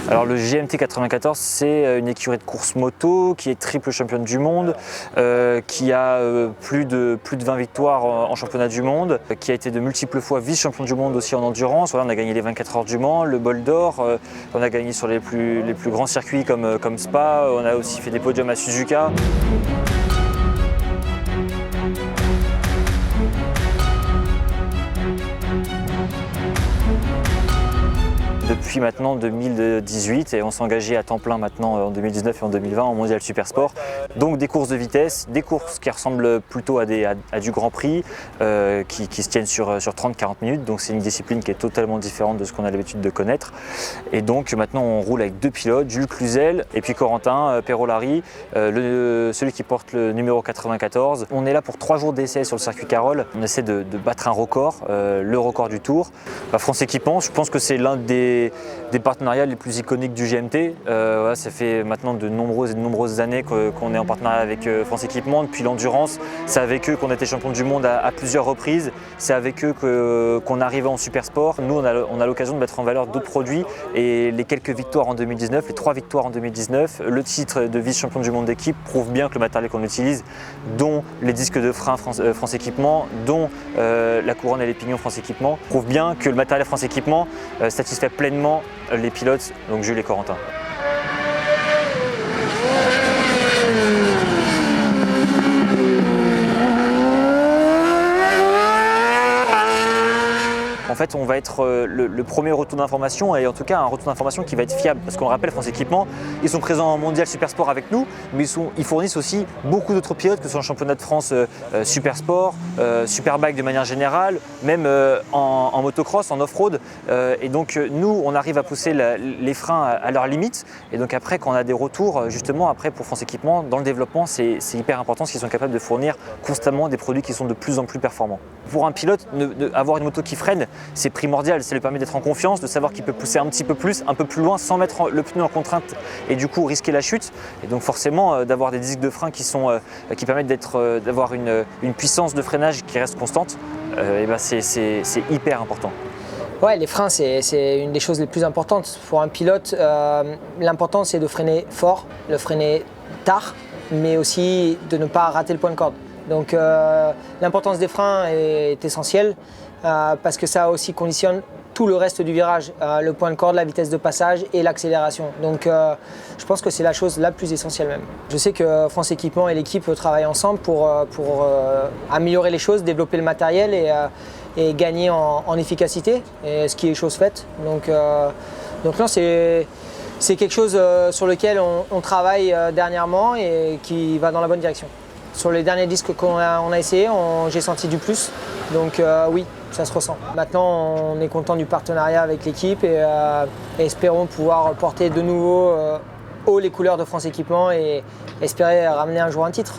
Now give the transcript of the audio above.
Alors le GMT 94, c'est une écurie de course moto qui est triple championne du monde, qui a plus de 20 victoires en championnat du monde, qui a été de multiples fois vice-champion du monde aussi en endurance. Voilà, on a gagné les 24 heures du Mans, le Bol d'Or, on a gagné sur les plus grands circuits comme Spa, on a aussi fait des podiums à Suzuka. Depuis maintenant 2018 et on s'est engagé à temps plein maintenant en 2019 et en 2020 en mondial supersport. Donc des courses de vitesse, des courses qui ressemblent plutôt à du Grand Prix qui se tiennent sur 30-40 minutes. Donc c'est une discipline qui est totalement différente de ce qu'on a l'habitude de connaître. Et donc maintenant on roule avec deux pilotes, Jules Cluzel et puis Corentin Perolari, celui qui porte le numéro 94. On est là pour 3 jours d'essai sur le circuit Carole. On essaie de battre un record, le record du Tour. France Équipement, je pense que c'est l'un des partenariats les plus iconiques du GMT. Voilà, ça fait maintenant de nombreuses années qu'on est en partenariat avec France Équipement. Depuis l'endurance, c'est avec eux qu'on a été champion du monde à plusieurs reprises. C'est avec eux qu'on arrive en supersport. Nous, on a l'occasion de mettre en valeur d'autres produits et les quelques victoires en 2019, les 3 victoires en 2019, le titre de vice-champion du monde d'équipe prouve bien que le matériel qu'on utilise, dont les disques de frein France Équipement, dont la couronne et les pignons France Équipement, prouve bien que le matériel France Équipement satisfait pleinement les pilotes, donc Jules et Corentin. En fait, on va être le premier retour d'information et en tout cas un retour d'information qui va être fiable. Parce qu'on rappelle, France Équipement, ils sont présents en mondial Supersport avec nous, mais ils fournissent aussi beaucoup d'autres pilotes, que ce soit en championnat de France Supersport, Superbike de manière générale, même en motocross, en off-road. Et donc nous, on arrive à pousser les freins à leur limite. Et donc après, quand on a des retours, justement, après pour France Équipement, dans le développement, c'est hyper important parce qu'ils sont capables de fournir constamment des produits qui sont de plus en plus performants. Pour un pilote, avoir une moto qui freine, c'est primordial, ça lui permet d'être en confiance, de savoir qu'il peut pousser un petit peu plus, un peu plus loin sans mettre le pneu en contrainte et du coup risquer la chute. Et donc forcément d'avoir des disques de frein qui permettent d'avoir une puissance de freinage qui reste constante, c'est hyper important. Ouais, les freins, c'est une des choses les plus importantes. Pour un pilote, l'important c'est de freiner fort, de freiner tard, mais aussi de ne pas rater le point de corde. Donc l'importance des freins est essentielle parce que ça aussi conditionne tout le reste du virage, le point de corde, la vitesse de passage et l'accélération. Donc je pense que c'est la chose la plus essentielle même. Je sais que France Équipement et l'équipe travaillent ensemble pour améliorer les choses, développer le matériel et gagner en efficacité, et ce qui est chose faite. Donc non, c'est quelque chose sur lequel on travaille dernièrement et qui va dans la bonne direction. Sur les derniers disques qu'on a essayé, j'ai senti du plus, donc oui, ça se ressent. Maintenant, on est content du partenariat avec l'équipe et espérons pouvoir porter de nouveau haut les couleurs de France Équipement et espérer ramener un jour un titre.